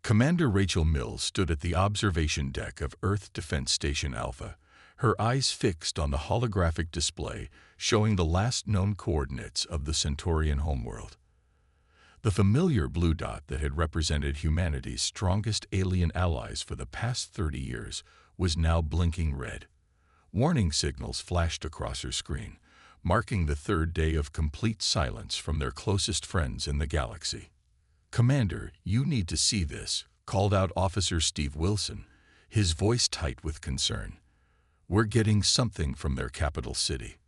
Commander Rachel Mills stood at the observation deck of Earth Defense Station Alpha, her eyes fixed on the holographic display showing the last known coordinates of the Centaurian homeworld. The familiar blue dot that had represented humanity's strongest alien allies for the past 30 years was now blinking red. Warning signals flashed across her screen, marking the third day of complete silence from their closest friends in the galaxy. "Commander, you need to see this," called out Officer Steve Wilson, his voice tight with concern. "We're getting something from their capital city."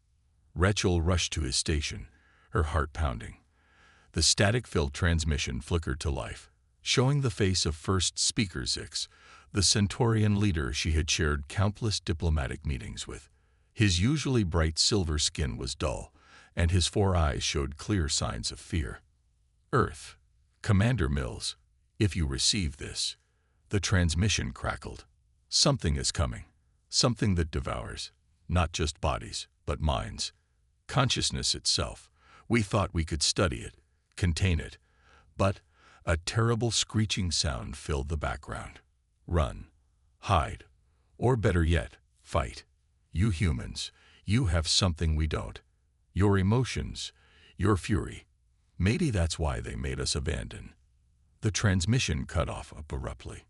Rachel rushed to his station, her heart pounding. The static-filled transmission flickered to life, showing the face of First Speaker Zix, the Centaurian leader she had shared countless diplomatic meetings with. His usually bright silver skin was dull, and his 4 eyes showed clear signs of fear. "Earth, Commander Mills, if you receive this," the transmission crackled. "Something is coming. Something that devours, not just bodies, but minds. Consciousness itself. We thought we could study it, contain it, but a terrible screeching sound filled the background. Run, hide, or better yet, fight. You humans, you have something we don't. Your emotions, your fury. Maybe that's why they made us abandon." The transmission cut off abruptly.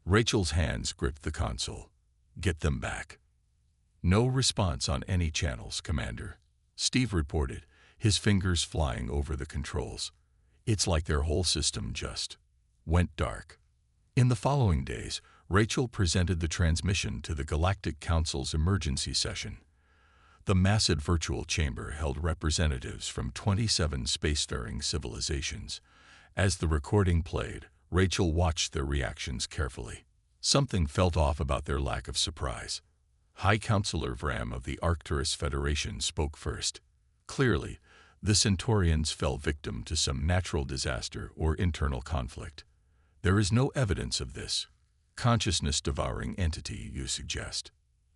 Rachel's hands gripped the console. "Get them back." "No response on any channels, Commander," Steve reported, his fingers flying over the controls. "It's like their whole system just went dark." In the following days, Rachel presented the transmission to the Galactic Council's emergency session. The massive virtual chamber held representatives from 27 spacefaring civilizations. As the recording played, Rachel watched their reactions carefully. Something felt off about their lack of surprise. High Counselor Vram of the Arcturus Federation spoke first. Clearly, the Centaurians fell victim to some natural disaster or internal conflict. "There is no evidence of this consciousness-devouring entity you suggest."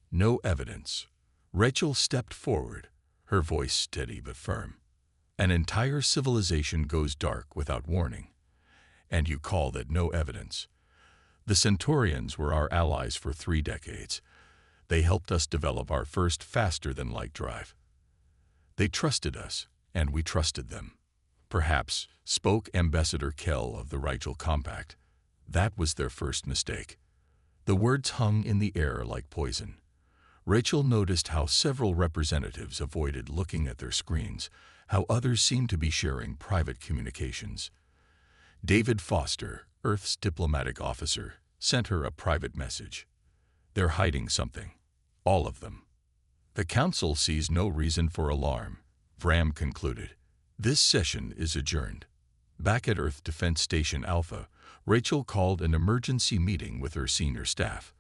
"No evidence." Rachel stepped forward, her voice steady but firm. "An entire civilization goes dark without warning. And you call that no evidence? The Centaurians were our allies for 3 decades. They helped us develop our first faster-than-light drive. They trusted us, and we trusted them. Perhaps, spoke Ambassador Kell of the Rigel Compact. That was their first mistake." The words hung in the air like poison. Rachel noticed how several representatives avoided looking at their screens, how others seemed to be sharing private communications. David Foster, Earth's diplomatic officer, sent her a private message. "They're hiding something. All of them." "The Council sees no reason for alarm," Vram concluded. "This session is adjourned." Back at Earth Defense Station Alpha, Rachel called an emergency meeting with her senior staff.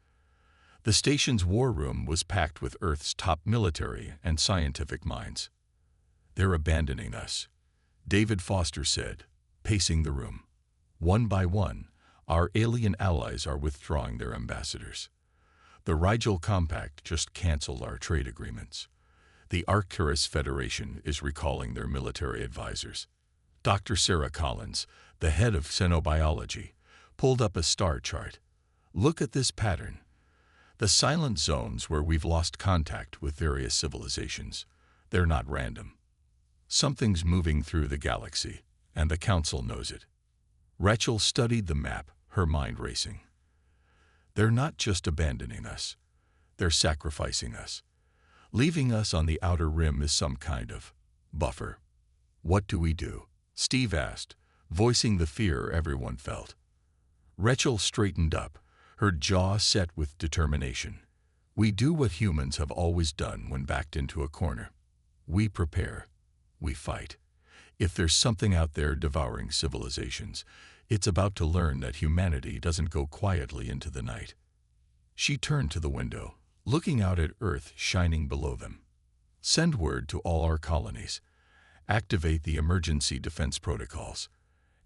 The station's war room was packed with Earth's top military and scientific minds. "They're abandoning us," David Foster said, pacing the room. "One by one, our alien allies are withdrawing their ambassadors. The Rigel Compact just canceled our trade agreements. The Arcturus Federation is recalling their military advisors." Dr. Sarah Collins, the head of xenobiology, pulled up a star chart. "Look at this pattern. The silent zones where we've lost contact with various civilizations. They're not random. Something's moving through the galaxy, and the Council knows it." Rachel studied the map, her mind racing. "They're not just abandoning us. They're sacrificing us. Leaving us on the outer rim is some kind of buffer." "What do we do?" Steve asked, voicing the fear everyone felt. Rachel straightened up, her jaw set with determination. "We do what humans have always done when backed into a corner. We prepare. We fight. If there's something out there devouring civilizations, it's about to learn that humanity doesn't go quietly into the night." She turned to the window, looking out at Earth shining below them. "Send word to all our colonies. Activate the emergency defense protocols.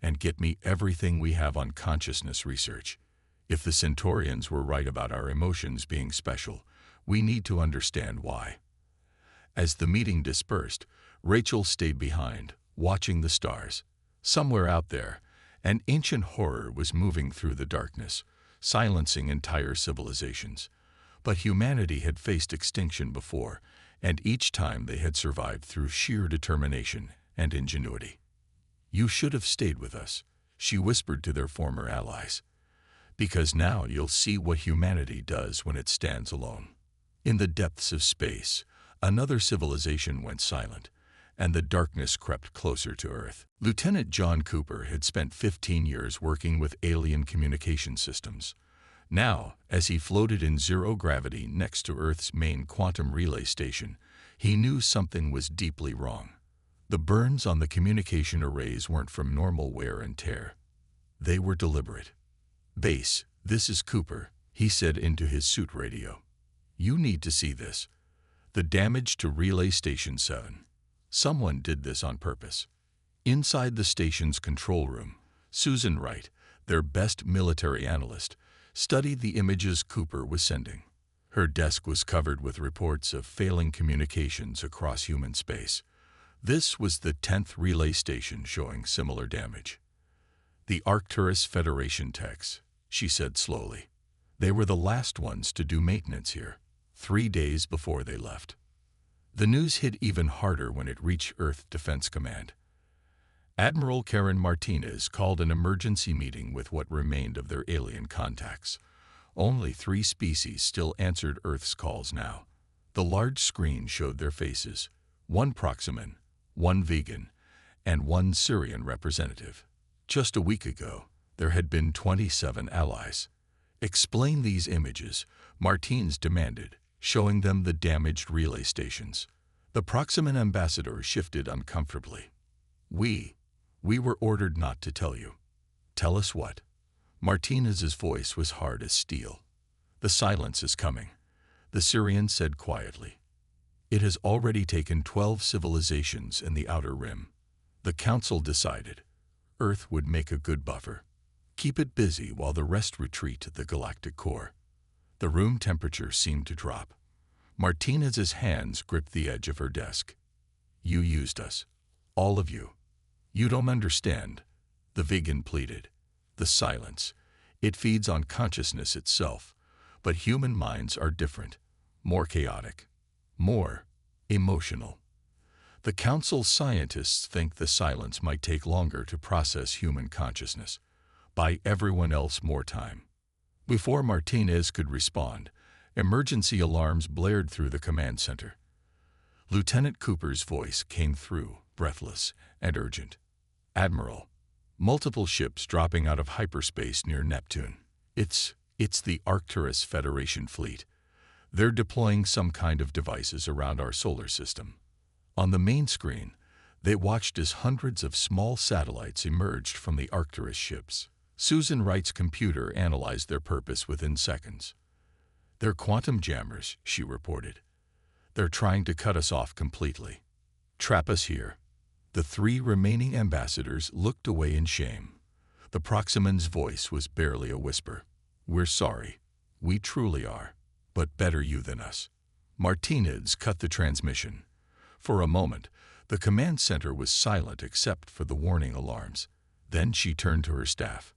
And get me everything we have on consciousness research. If the Centaurians were right about our emotions being special, we need to understand why." As the meeting dispersed, Rachel stayed behind, watching the stars. Somewhere out there, An ancient horror was moving through the darkness, silencing entire civilizations. But humanity had faced extinction before, and each time they had survived through sheer determination and ingenuity. "You should have stayed with us," she whispered to their former allies, "because now you'll see what humanity does when it stands alone." In the depths of space, another civilization went silent, and the darkness crept closer to Earth. Lieutenant John Cooper had spent 15 years working with alien communication systems. Now, as he floated in zero gravity next to Earth's main quantum relay station, he knew something was deeply wrong. The burns on the communication arrays weren't from normal wear and tear. They were deliberate. "Base, this is Cooper," he said into his suit radio. "You need to see this. The damage to Relay Station 7. Someone did this on purpose." Inside the station's control room, Susan Wright, their best military analyst, studied the images Cooper was sending. Her desk was covered with reports of failing communications across human space. This was the 10th relay station showing similar damage. "The Arcturus Federation techs," she said slowly. "They were the last ones to do maintenance here, 3 days before they left." The news hit even harder when it reached Earth Defense Command. Admiral Karen Martinez called an emergency meeting with what remained of their alien contacts. Only 3 species still answered Earth's calls now. The large screen showed their faces: 1 Proximan, 1 vegan, and 1 Syrian representative. Just a week ago, there had been 27 allies. "Explain these images," Martinez demanded, showing them the damaged relay stations. The Proximan ambassador shifted uncomfortably. We were ordered not to tell you." "Tell us what?" Martinez's voice was hard as steel. "The silence is coming," the Syrian said quietly. "It has already taken 12 civilizations in the Outer Rim. The Council decided Earth would make a good buffer. Keep it busy while the rest retreat to the galactic core." The room temperature seemed to drop. Martinez's hands gripped the edge of her desk. "You used us. All of you. You don't understand," the vegan pleaded. "The silence. It feeds on consciousness itself. But human minds are different. More chaotic. More emotional. The Council's scientists think the silence might take longer to process human consciousness. Buy everyone else more time." Before Martinez could respond, emergency alarms blared through the command center. Lieutenant Cooper's voice came through, breathless and urgent. "Admiral, multiple ships dropping out of hyperspace near Neptune. It's the Arcturus Federation fleet. They're deploying some kind of devices around our solar system." On the main screen, they watched as hundreds of small satellites emerged from the Arcturus ships. Susan Wright's computer analyzed their purpose within seconds. "They're quantum jammers," she reported. "They're trying to cut us off completely. Trap us here." The 3 remaining ambassadors looked away in shame. The Proximan's voice was barely a whisper. "We're sorry. We truly are. But better you than us." Martinez cut the transmission. For a moment, the command center was silent except for the warning alarms. Then she turned to her staff.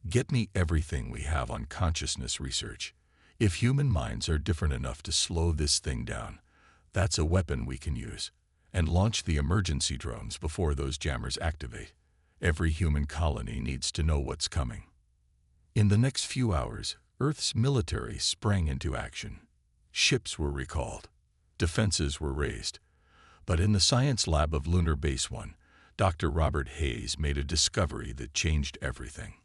"Get me everything we have on consciousness research. If human minds are different enough to slow this thing down, that's a weapon we can use. And launch the emergency drones before those jammers activate. Every human colony needs to know what's coming." In the next few hours, Earth's military sprang into action. Ships were recalled. Defenses were raised. But in the science lab of Lunar Base 1, Dr. Robert Hayes made a discovery that changed everything.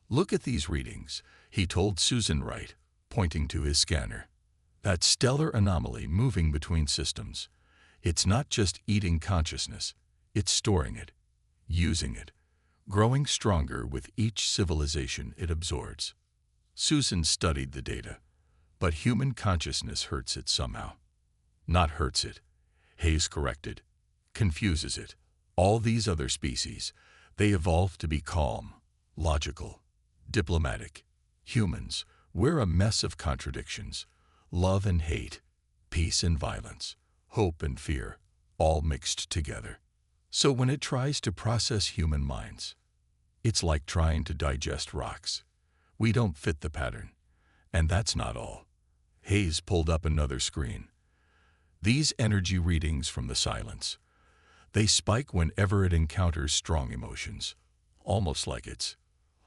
"Look at these readings," he told Susan Wright, pointing to his scanner. "That stellar anomaly moving between systems. It's not just eating consciousness, it's storing it, using it, growing stronger with each civilization it absorbs." Susan studied the data. "But human consciousness hurts it somehow." "Not hurts it," Hayes corrected. "Confuses it. All these other species, they evolved to be calm, logical, diplomatic. Humans, we're a mess of contradictions. Love and hate, peace and violence, hope and fear, all mixed together. So when it tries to process human minds, It's like trying to digest rocks. We don't fit the pattern. And that's not all. Hayes pulled up another screen. These energy readings from the silence. They spike whenever it encounters strong emotions, almost like it's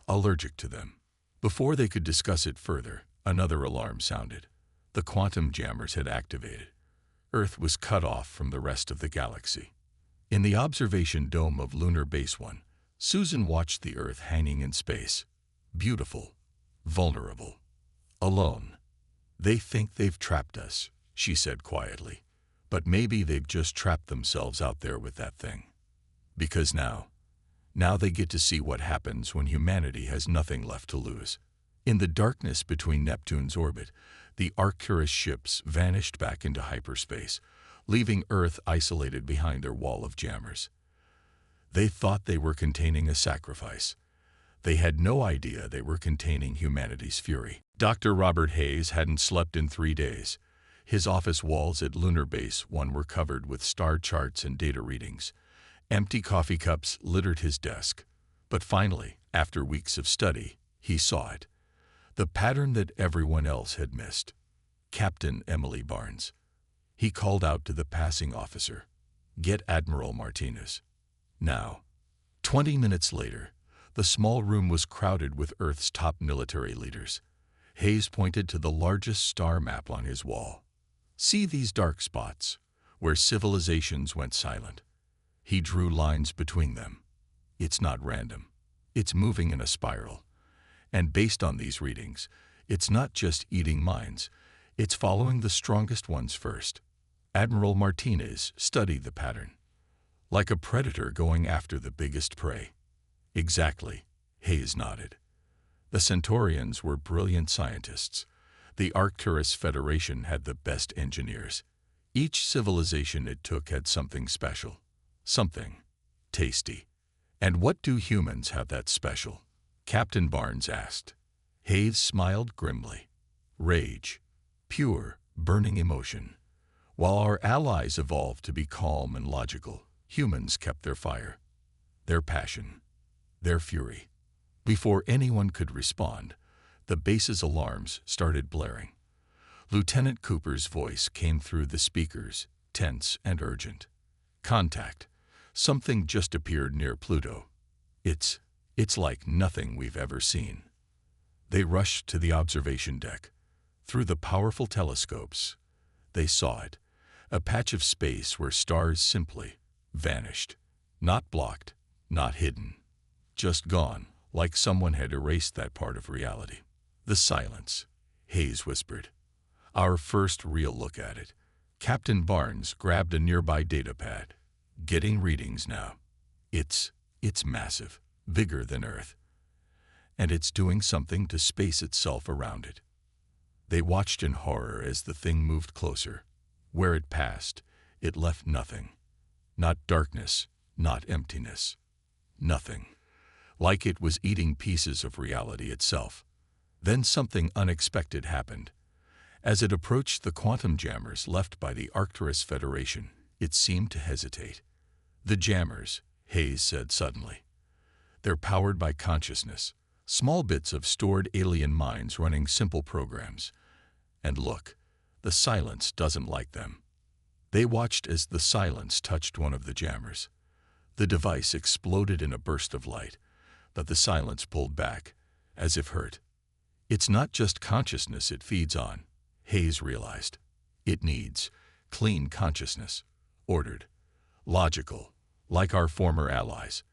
allergic to them. Before they could discuss it further, another alarm sounded. The quantum jammers had activated. Earth was cut off from the rest of the galaxy. In the observation dome of Lunar Base 1, Susan watched the Earth hanging in space. Beautiful, vulnerable, alone. "They think they've trapped us," she said quietly. "But maybe they've just trapped themselves out there with that thing. Because now they get to see what happens when humanity has nothing left to lose." In the darkness between Neptune's orbit, the Arcturus ships vanished back into hyperspace, leaving Earth isolated behind their wall of jammers. They thought they were containing a sacrifice. They had no idea they were containing humanity's fury. Dr. Robert Hayes hadn't slept in 3 days. His office walls at Lunar Base 1 were covered with star charts and data readings. Empty coffee cups littered his desk. But finally, after weeks of study, he saw it. The pattern that everyone else had missed. Captain Emily Barnes. He called out to the passing officer, "Get Admiral Martinez." Now. 20 minutes later, the small room was crowded with Earth's top military leaders. Hayes pointed to the largest star map on his wall. "See these dark spots, where civilizations went silent?" He drew lines between them. It's not random. It's moving in a spiral. And based on these readings, it's not just eating minds, it's following the strongest ones first. Admiral Martinez studied the pattern. Like a predator going after the biggest prey. Exactly, Hayes nodded. The Centaurians were brilliant scientists. The Arcturus Federation had the best engineers. Each civilization it took had something special. Something tasty. And what do humans have that's special? Captain Barnes asked. Hayes smiled grimly. Rage. Pure, burning emotion. While our allies evolved to be calm and logical, humans kept their fire, their passion, their fury. Before anyone could respond, the base's alarms started blaring. Lieutenant Cooper's voice came through the speakers, tense and urgent. "Contact. Something just appeared near Pluto. It's like nothing we've ever seen." They rushed to the observation deck. Through the powerful telescopes, they saw it, a patch of space where stars simply vanished. Not blocked, not hidden. Just gone, like someone had erased that part of reality. "The silence," Hayes whispered. "Our first real look at it." Captain Barnes grabbed a nearby datapad. "Getting readings now. It's massive, bigger than Earth. And it's doing something to space itself around it." They watched in horror as the thing moved closer. Where it passed, it left nothing. Not darkness, not emptiness. Nothing. Like it was eating pieces of reality itself. Then something unexpected happened. As it approached the quantum jammers left by the Arcturus Federation, it seemed to hesitate. "The jammers," Hayes said suddenly. "They're powered by consciousness, small bits of stored alien minds running simple programs. And look, the silence doesn't like them." They watched as the silence touched one of the jammers. The device exploded in a burst of light, but the silence pulled back, as if hurt. It's not just consciousness it feeds on, Hayes realized. It needs clean consciousness, ordered, logical, like our former allies.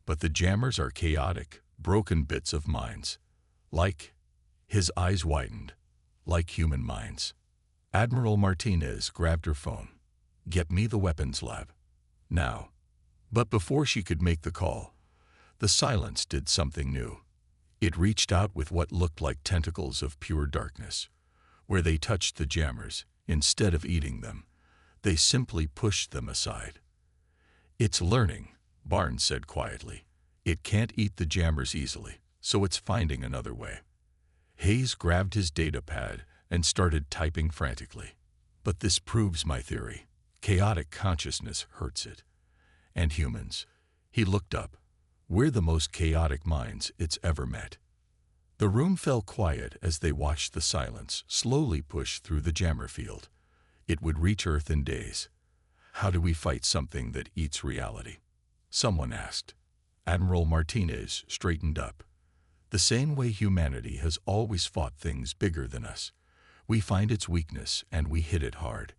But the jammers are chaotic, broken bits of minds. His eyes widened, like human minds. Admiral Martinez grabbed her phone. "Get me the weapons lab. Now." But before she could make the call, the silence did something new. It reached out with what looked like tentacles of pure darkness. Where they touched the jammers, instead of eating them, they simply pushed them aside. "It's learning," Barnes said quietly. "It can't eat the jammers easily, so it's finding another way." Hayes grabbed his datapad and started typing frantically. "But this proves my theory. Chaotic consciousness hurts it. And humans." He looked up. We're the most chaotic minds it's ever met. The room fell quiet as they watched the silence slowly push through the jammer field. It would reach Earth in days. How do we fight something that eats reality? Someone asked. Admiral Martinez straightened up. The same way humanity has always fought things bigger than us. We find its weakness and we hit it hard.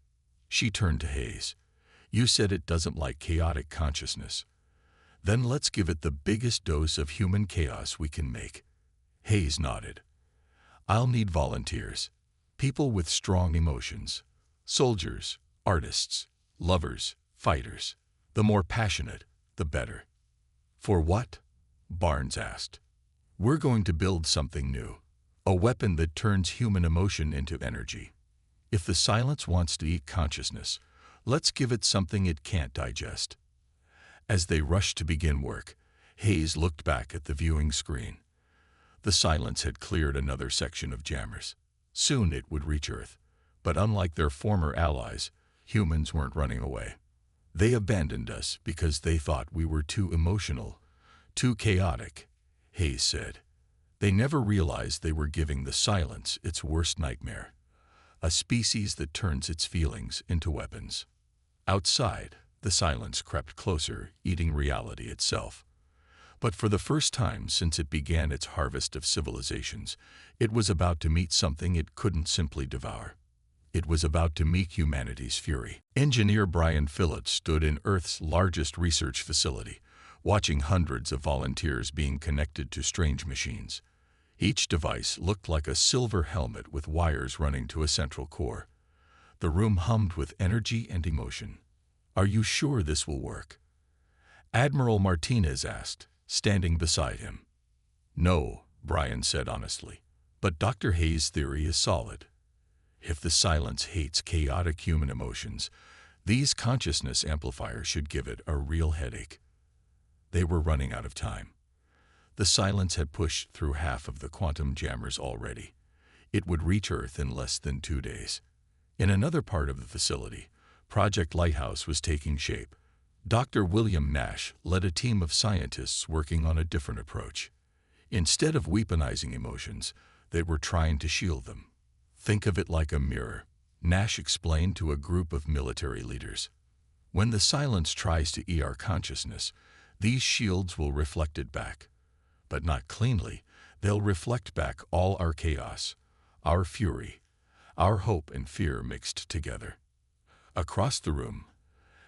She turned to Hayes. You said it doesn't like chaotic consciousness. Then let's give it the biggest dose of human chaos we can make. Hayes nodded. I'll need volunteers. People with strong emotions. Soldiers, artists, lovers, fighters. The more passionate, the better. For what? Barnes asked. We're going to build something new. A weapon that turns human emotion into energy. If the silence wants to eat consciousness, let's give it something it can't digest. As they rushed to begin work, Hayes looked back at the viewing screen. The silence had cleared another section of jammers. Soon it would reach Earth. But unlike their former allies, humans weren't running away. They abandoned us because they thought we were too emotional, too chaotic, Hayes said. They never realized they were giving the silence its worst nightmare. A species that turns its feelings into weapons. Outside, the silence crept closer, eating reality itself. But for the first time since it began its harvest of civilizations, it was about to meet something it couldn't simply devour. It was about to meet humanity's fury. Engineer Brian Phillips stood in Earth's largest research facility, watching hundreds of volunteers being connected to strange machines. Each device looked like a silver helmet with wires running to a central core. The room hummed with energy and emotion. Are you sure this will work? Admiral Martinez asked, standing beside him. No, Brian said honestly, but Dr. Hayes' theory is solid. If the silence hates chaotic human emotions, these consciousness amplifiers should give it a real headache. They were running out of time. The silence had pushed through half of the quantum jammers already. It would reach Earth in less than 2 days. In another part of the facility, Project Lighthouse was taking shape. Dr. William Nash led a team of scientists working on a different approach. Instead of weaponizing emotions, they were trying to shield them. Think of it like a mirror, Nash explained to a group of military leaders. When the silence tries to eat our consciousness, these shields will reflect it back. But not cleanly, they'll reflect back all our chaos, our fury, our hope and fear mixed together. Across the room,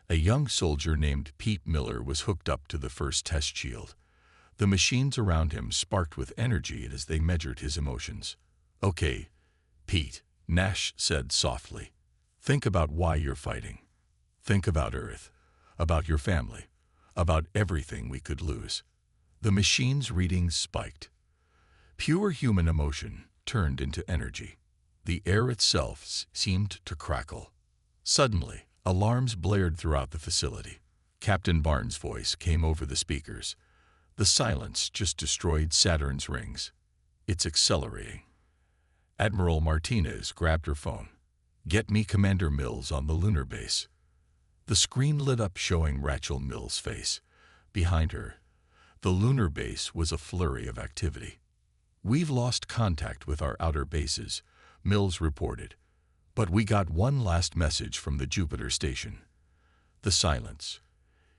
a young soldier named Pete Miller was hooked up to the first test shield. The machines around him sparked with energy as they measured his emotions. Okay, Pete, Nash said softly. Think about why you're fighting. Think about Earth, about your family, about everything we could lose. The machine's readings spiked. Pure human emotion turned into energy. The air itself seemed to crackle. Suddenly, alarms blared throughout the facility. Captain Barnes' voice came over the speakers. The silence just destroyed Saturn's rings. It's accelerating. Admiral Martinez grabbed her phone. Get me Commander Mills on the lunar base. The screen lit up showing Rachel Mills' face. Behind her, the lunar base was a flurry of activity. We've lost contact with our outer bases, Mills reported. But we got one last message from the Jupiter station. The silence.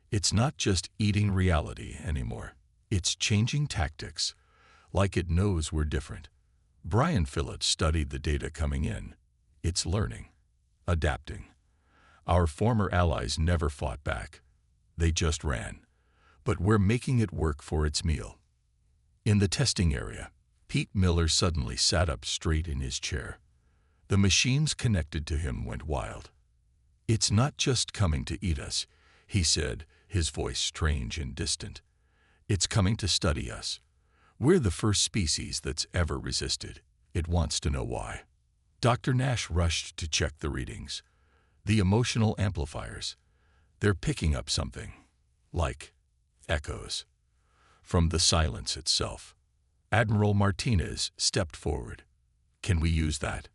It's not just eating reality anymore. It's changing tactics, like it knows we're different. Brian Phillips studied the data coming in. It's learning, adapting. Our former allies never fought back. They just ran. But we're making it work for its meal. In the testing area, Pete Miller suddenly sat up straight in his chair. The machines connected to him went wild. It's not just coming to eat us, he said, his voice strange and distant. It's coming to study us. We're the first species that's ever resisted. It wants to know why. Dr. Nash rushed to check the readings. The emotional amplifiers. They're picking up something, like echoes, from the silence itself. Admiral Martinez stepped forward. Can we use that?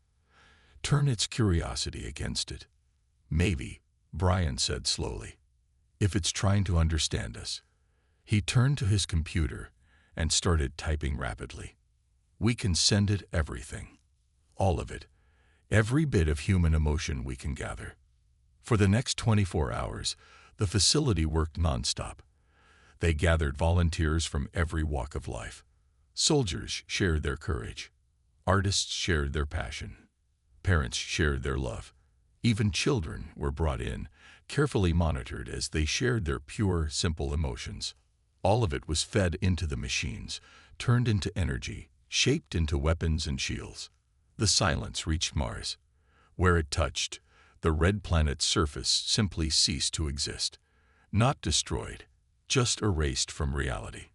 Turn its curiosity against it. Maybe, Brian said slowly. If it's trying to understand us. He turned to his computer and started typing rapidly. We can send it everything. All of it. Every bit of human emotion we can gather. For the next 24 hours, the facility worked nonstop. They gathered volunteers from every walk of life. Soldiers shared their courage. Artists shared their passion. Parents shared their love. Even children were brought in, carefully monitored as they shared their pure, simple emotions. All of it was fed into the machines, turned into energy, shaped into weapons and shields. The silence reached Mars. Where it touched, the red planet's surface simply ceased to exist. Not destroyed, just erased from reality.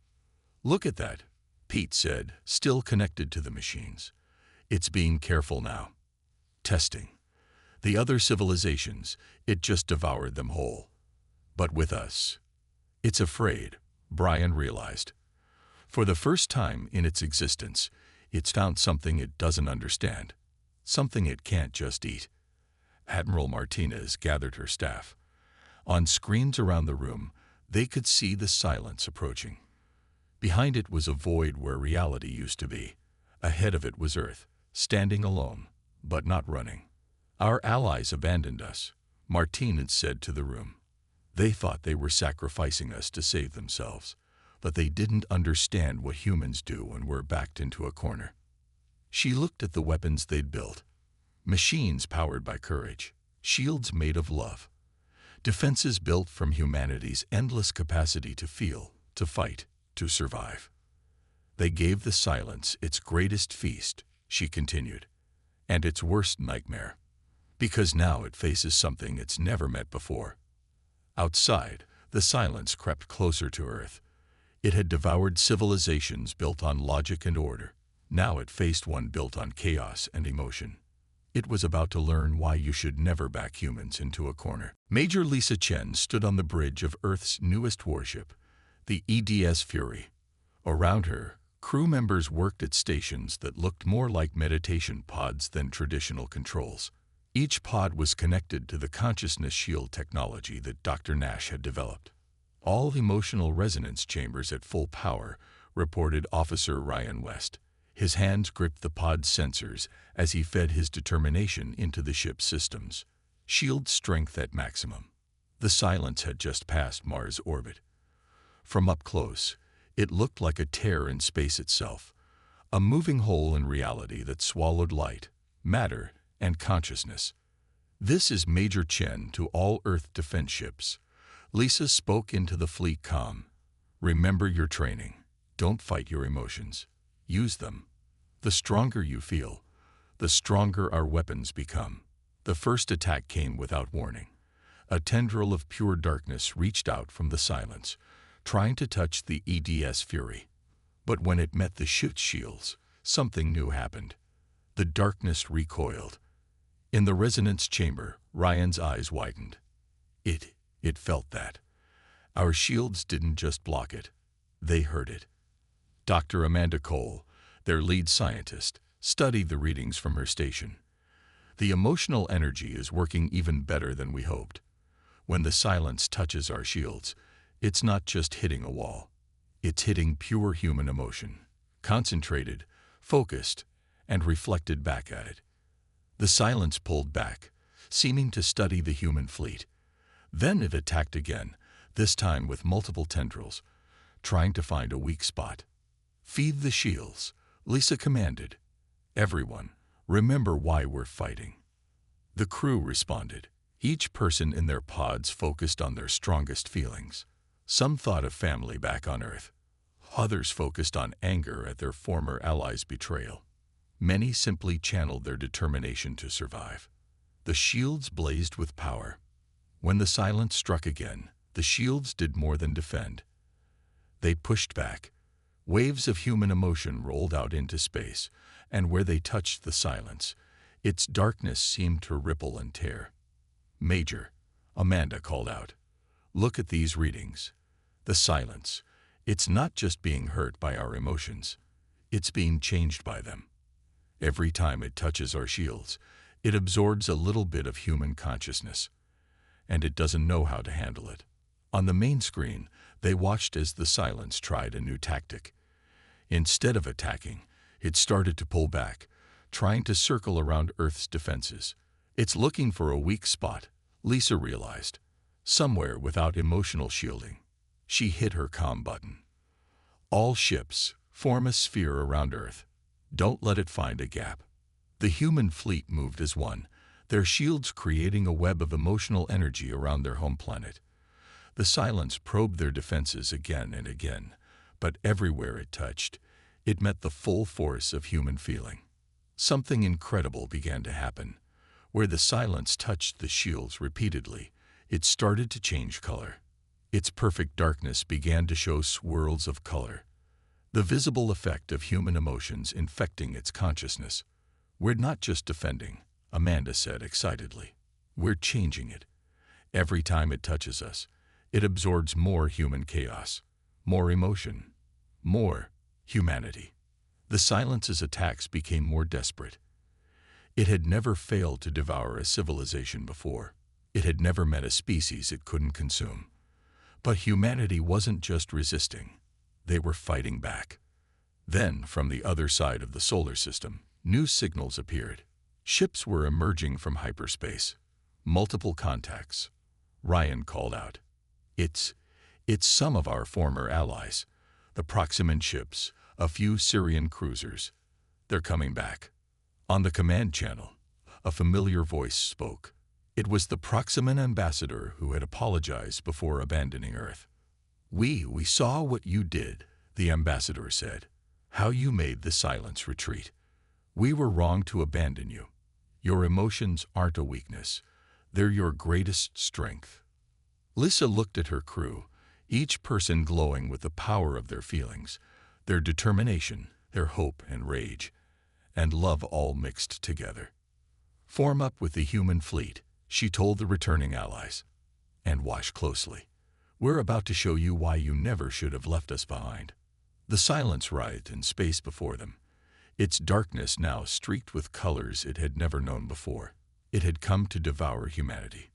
Look at that, Pete said, still connected to the machines. It's being careful now. Testing. The other civilizations, it just devoured them whole. But with us, it's afraid, Brian realized. For the first time in its existence, it's found something it doesn't understand, something it can't just eat. Admiral Martinez gathered her staff. On screens around the room, they could see the silence approaching. Behind it was a void where reality used to be. Ahead of it was Earth, standing alone, but not running. Our allies abandoned us, Martinez said to the room. They thought they were sacrificing us to save themselves, but they didn't understand what humans do when we're backed into a corner. She looked at the weapons they'd built. Machines powered by courage, shields made of love, defenses built from humanity's endless capacity to feel, to fight, to survive. They gave the silence its greatest feast, she continued, and its worst nightmare, because now it faces something it's never met before. Outside, the silence crept closer to Earth. It had devoured civilizations built on logic and order. Now it faced one built on chaos and emotion. It was about to learn why you should never back humans into a corner. Major Lisa Chen stood on the bridge of Earth's newest warship, the EDS Fury. Around her, crew members worked at stations that looked more like meditation pods than traditional controls. Each pod was connected to the consciousness shield technology that Dr. Nash had developed. All emotional resonance chambers at full power, reported Officer Ryan West. His hands gripped the pod's sensors as he fed his determination into the ship's systems. Shield strength at maximum. The silence had just passed Mars' orbit. From up close, it looked like a tear in space itself, a moving hole in reality that swallowed light, matter, and consciousness. This is Major Chen to all Earth defense ships. Lisa spoke into the fleet comm. Remember your training. Don't fight your emotions. Use them. The stronger you feel, the stronger our weapons become. The first attack came without warning. A tendril of pure darkness reached out from the silence, trying to touch the EDS Fury. But when it met the ship's shields, something new happened. The darkness recoiled. In the resonance chamber, Ryan's eyes widened. It felt that. Our shields didn't just block it. They heard it. Dr. Amanda Cole, their lead scientist, studied the readings from her station. The emotional energy is working even better than we hoped. When the silence touches our shields, it's not just hitting a wall. It's hitting pure human emotion, concentrated, focused, and reflected back at it. The silence pulled back, seeming to study the human fleet. Then it attacked again, this time with multiple tendrils, trying to find a weak spot. Feed the shields, Lisa commanded. Everyone, remember why we're fighting. The crew responded. Each person in their pods focused on their strongest feelings. Some thought of family back on Earth. Others focused on anger at their former allies' betrayal. Many simply channeled their determination to survive. The shields blazed with power. When the silence struck again, the shields did more than defend. They pushed back. Waves of human emotion rolled out into space, and where they touched the silence, its darkness seemed to ripple and tear. Major, Amanda called out, look at these readings. The silence, it's not just being hurt by our emotions, it's being changed by them. Every time it touches our shields, it absorbs a little bit of human consciousness, and it doesn't know how to handle it. On the main screen, They watched as the Silence tried a new tactic. Instead of attacking, it started to pull back, trying to circle around Earth's defenses. It's looking for a weak spot, Lisa realized. Somewhere without emotional shielding. She hit her comm button. All ships, form a sphere around Earth. Don't let it find a gap. The human fleet moved as one, their shields creating a web of emotional energy around their home planet. The Silence probed their defenses again and again, but everywhere it touched, it met the full force of human feeling. Something incredible began to happen. Where the Silence touched the shields repeatedly, it started to change color. Its perfect darkness began to show swirls of color. The visible effect of human emotions infecting its consciousness. We're not just defending, Amanda said excitedly. We're changing it. Every time it touches us, it absorbs more human chaos, more emotion, more humanity. The Silence's attacks became more desperate. It had never failed to devour a civilization before. It had never met a species it couldn't consume. But humanity wasn't just resisting. They were fighting back. Then, from the other side of the solar system, new signals appeared. Ships were emerging from hyperspace. Multiple contacts. Ryan called out. It's some of our former allies. The Proximan ships, a few Syrian cruisers. They're coming back. On the command channel, a familiar voice spoke. It was the Proximan ambassador who had apologized before abandoning Earth. We saw what you did, the ambassador said. How you made the Silence retreat. We were wrong to abandon you. Your emotions aren't a weakness. They're your greatest strength. Lisa looked at her crew, each person glowing with the power of their feelings, their determination, their hope and rage, and love all mixed together. Form up with the human fleet, she told the returning allies. And watch closely. We're about to show you why you never should have left us behind. The Silence writhed in space before them, its darkness now streaked with colors it had never known before. It had come to devour humanity.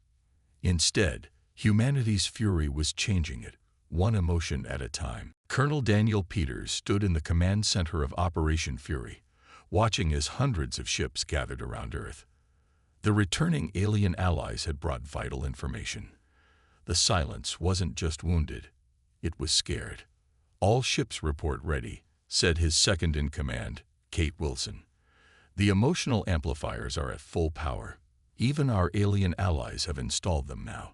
Instead, humanity's fury was changing it, one emotion at a time. Colonel Daniel Peters stood in the command center of Operation Fury, watching as hundreds of ships gathered around Earth. The returning alien allies had brought vital information. The Silence wasn't just wounded, it was scared. All ships report ready, said his second-in-command, Kate Wilson. The emotional amplifiers are at full power. Even our alien allies have installed them now.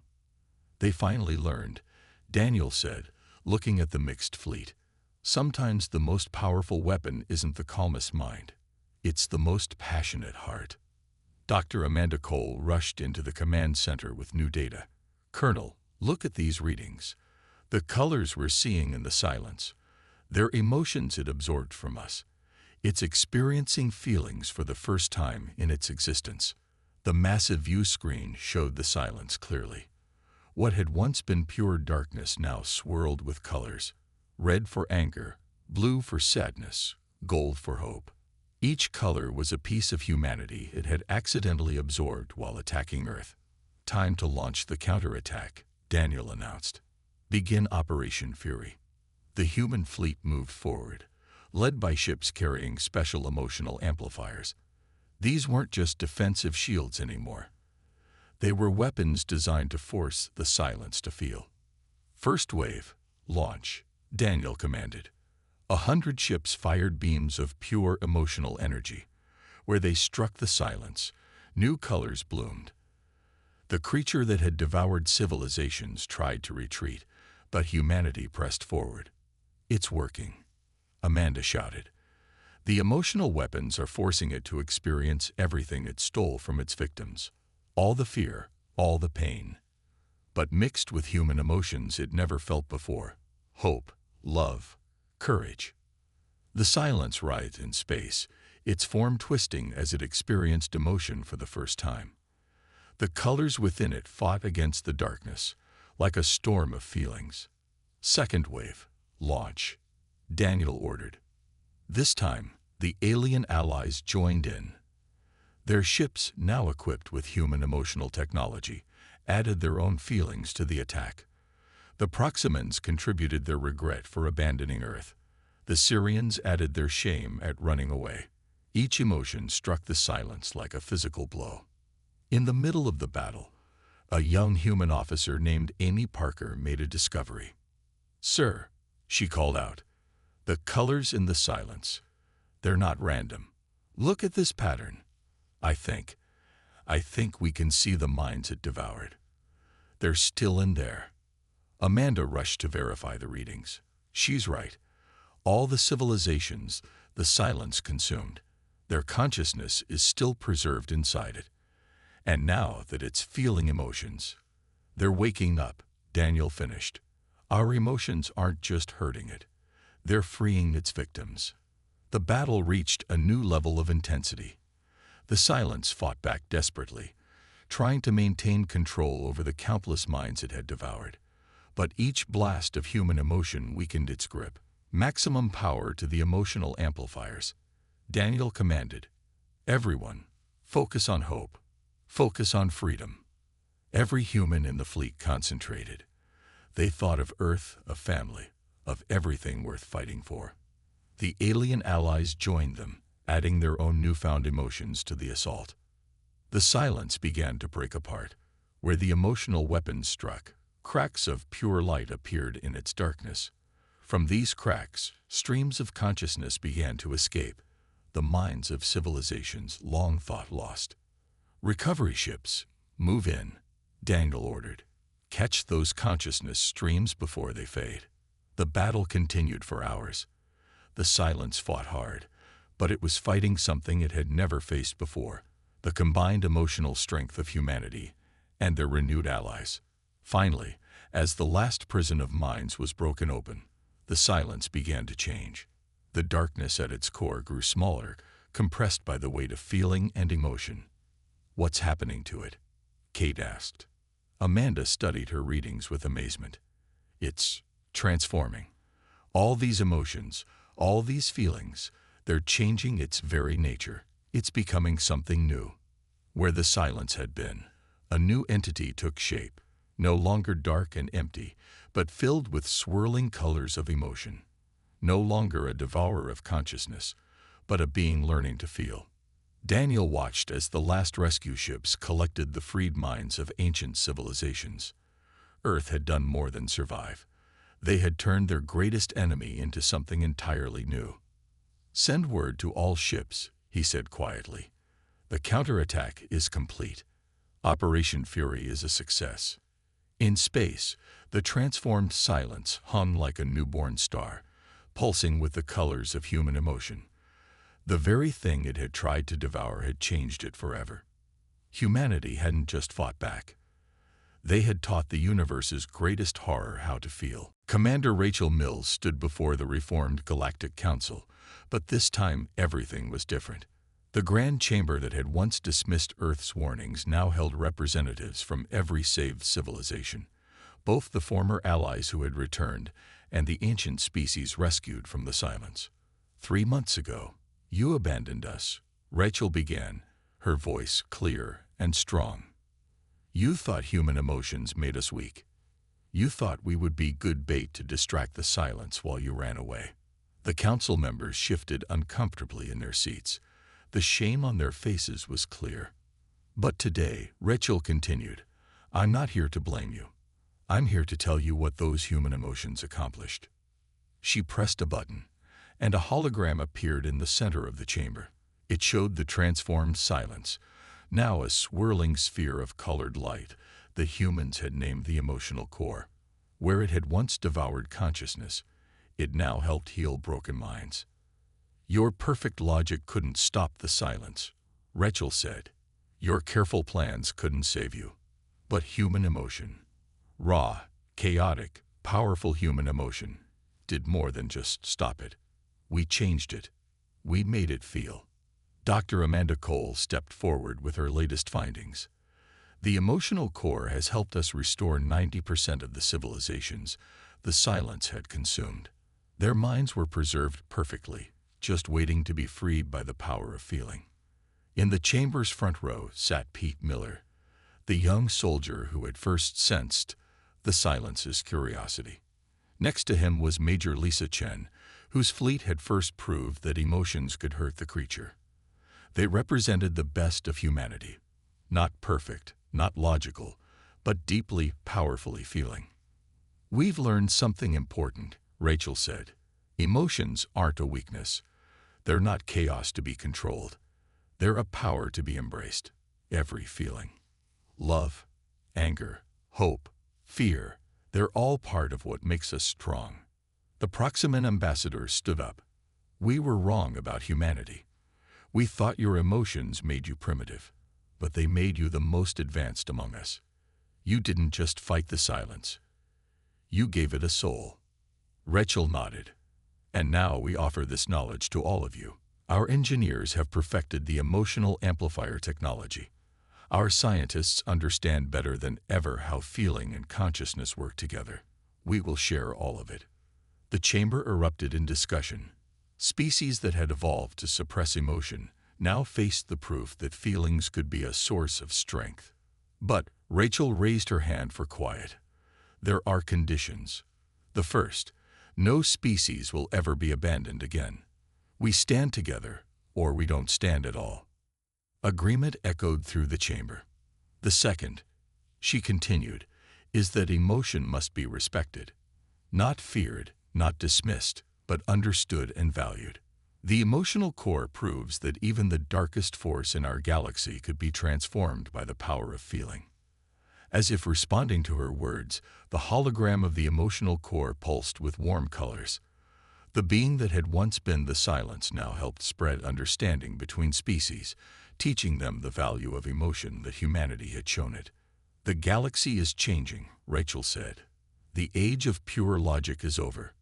They finally learned, Daniel said, looking at the mixed fleet. Sometimes the most powerful weapon isn't the calmest mind. It's the most passionate heart. Dr. Amanda Cole rushed into the command center with new data. Colonel, look at these readings. The colors we're seeing in the Silence. They're emotions it absorbed from us. It's experiencing feelings for the first time in its existence. The massive view screen showed the Silence clearly. What had once been pure darkness now swirled with colors. Red for anger, blue for sadness, gold for hope. Each color was a piece of humanity it had accidentally absorbed while attacking Earth. Time to launch the counterattack, Daniel announced. Begin Operation Fury. The human fleet moved forward, led by ships carrying special emotional amplifiers. These weren't just defensive shields anymore. They were weapons designed to force the Silence to feel. First wave, launch, Daniel commanded. 100 ships fired beams of pure emotional energy. Where they struck the Silence, new colors bloomed. The creature that had devoured civilizations tried to retreat, but humanity pressed forward. It's working, Amanda shouted. The emotional weapons are forcing it to experience everything it stole from its victims. All the fear, all the pain. But mixed with human emotions it never felt before. Hope, love, courage. The Silence writhed in space, its form twisting as it experienced emotion for the first time. The colors within it fought against the darkness, like a storm of feelings. Second wave, launch, Daniel ordered. This time, the alien allies joined in. Their ships, now equipped with human emotional technology, added their own feelings to the attack. The Proximans contributed their regret for abandoning Earth. The Syrians added their shame at running away. Each emotion struck the silence like a physical blow. In the middle of the battle, a young human officer named Amy Parker made a discovery. "Sir," she called out, "the colors in the silence, they're not random. Look at this pattern. I think we can see the minds it devoured. They're still in there." Amanda rushed to verify the readings. She's right. All the civilizations the silence consumed, their consciousness is still preserved inside it. And now that it's feeling emotions, they're waking up, Daniel finished. Our emotions aren't just hurting it. They're freeing its victims. The battle reached a new level of intensity. The silence fought back desperately, trying to maintain control over the countless minds it had devoured. But each blast of human emotion weakened its grip. Maximum power to the emotional amplifiers. Daniel commanded, "Everyone, focus on hope. Focus on freedom." Every human in the fleet concentrated. They thought of Earth, of family, of everything worth fighting for. The alien allies joined them, adding their own newfound emotions to the assault. The silence began to break apart. Where the emotional weapons struck, cracks of pure light appeared in its darkness. From these cracks, streams of consciousness began to escape, the minds of civilizations long thought lost. "Recovery ships, move in," Daniel ordered. "Catch those consciousness streams before they fade." The battle continued for hours. The silence fought hard, but it was fighting something it had never faced before, the combined emotional strength of humanity and their renewed allies. Finally, as the last prison of minds was broken open, the silence began to change. The darkness at its core grew smaller, compressed by the weight of feeling and emotion. "What's happening to it?" Kate asked. Amanda studied her readings with amazement. "It's transforming. All these emotions, all these feelings, they're changing its very nature. It's becoming something new." Where the silence had been, a new entity took shape, no longer dark and empty, but filled with swirling colors of emotion. No longer a devourer of consciousness, but a being learning to feel. Daniel watched as the last rescue ships collected the freed minds of ancient civilizations. Earth had done more than survive. They had turned their greatest enemy into something entirely new. "Send word to all ships," he said quietly. "The counterattack is complete. Operation Fury is a success." In space, the transformed silence hung like a newborn star, pulsing with the colors of human emotion. The very thing it had tried to devour had changed it forever. Humanity hadn't just fought back. They had taught the universe's greatest horror how to feel. Commander Rachel Mills stood before the reformed Galactic Council, but this time everything was different. The Grand Chamber that had once dismissed Earth's warnings now held representatives from every saved civilization, both the former allies who had returned and the ancient species rescued from the silence. "3 months ago, you abandoned us," Rachel began, her voice clear and strong. "You thought human emotions made us weak. You thought we would be good bait to distract the silence while you ran away." The council members shifted uncomfortably in their seats. The shame on their faces was clear. "But today," Rachel continued, "I'm not here to blame you. I'm here to tell you what those human emotions accomplished." She pressed a button, and a hologram appeared in the center of the chamber. It showed the transformed silence, now a swirling sphere of colored light the humans had named the emotional core. Where it had once devoured consciousness, it now helped heal broken minds. "Your perfect logic couldn't stop the silence," Rachel said. "Your careful plans couldn't save you. But human emotion, raw, chaotic, powerful human emotion, did more than just stop it. We changed it. We made it feel." Dr. Amanda Cole stepped forward with her latest findings. "The emotional core has helped us restore 90% of the civilizations the silence had consumed. Their minds were preserved perfectly, just waiting to be freed by the power of feeling." In the chamber's front row sat Pete Miller, the young soldier who had first sensed the Silence's curiosity. Next to him was Major Lisa Chen, whose fleet had first proved that emotions could hurt the creature. They represented the best of humanity. Not perfect, not logical, but deeply, powerfully feeling. "We've learned something important," Rachel said. "Emotions aren't a weakness. They're not chaos to be controlled. They're a power to be embraced. Every feeling. Love, anger, hope, fear, they're all part of what makes us strong." The Proximan ambassador stood up. "We were wrong about humanity. We thought your emotions made you primitive, but they made you the most advanced among us. You didn't just fight the silence. You gave it a soul." Rachel nodded. "And now we offer this knowledge to all of you. Our engineers have perfected the emotional amplifier technology. Our scientists understand better than ever how feeling and consciousness work together. We will share all of it." The chamber erupted in discussion. Species that had evolved to suppress emotion now faced the proof that feelings could be a source of strength. But Rachel raised her hand for quiet. "There are conditions. The first, no species will ever be abandoned again. We stand together, or we don't stand at all." Agreement echoed through the chamber. "The second," she continued, "is that emotion must be respected. Not feared, not dismissed, but understood and valued. The emotional core proves that even the darkest force in our galaxy could be transformed by the power of feeling." As if responding to her words, the hologram of the emotional core pulsed with warm colors. The being that had once been the silence now helped spread understanding between species, teaching them the value of emotion that humanity had shown it. "The galaxy is changing," Rachel said. "The age of pure logic is over.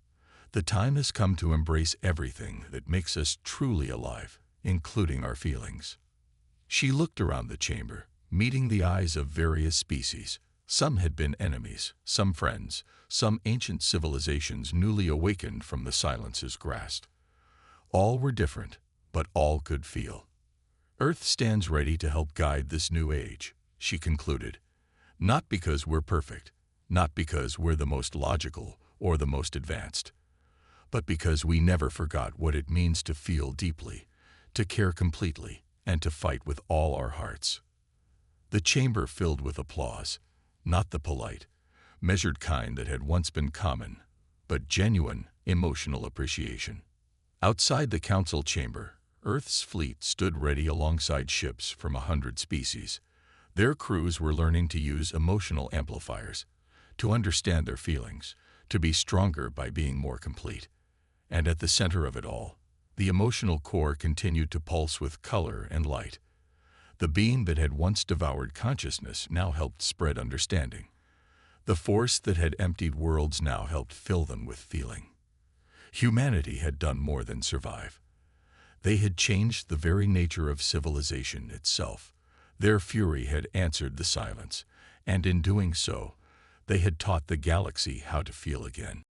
The time has come to embrace everything that makes us truly alive, including our feelings." She looked around the chamber, meeting the eyes of various species. Some had been enemies, some friends, some ancient civilizations newly awakened from the silence's grasp. All were different, but all could feel. "Earth stands ready to help guide this new age," she concluded. "Not because we're perfect, not because we're the most logical or the most advanced, but because we never forgot what it means to feel deeply, to care completely, and to fight with all our hearts." The chamber filled with applause, not the polite, measured kind that had once been common, but genuine, emotional appreciation. Outside the council chamber, Earth's fleet stood ready alongside ships from 100 species. Their crews were learning to use emotional amplifiers, to understand their feelings, to be stronger by being more complete. And at the center of it all, the emotional core continued to pulse with color and light. The being that had once devoured consciousness now helped spread understanding. The force that had emptied worlds now helped fill them with feeling. Humanity had done more than survive. They had changed the very nature of civilization itself. Their fury had answered the silence, and in doing so, they had taught the galaxy how to feel again.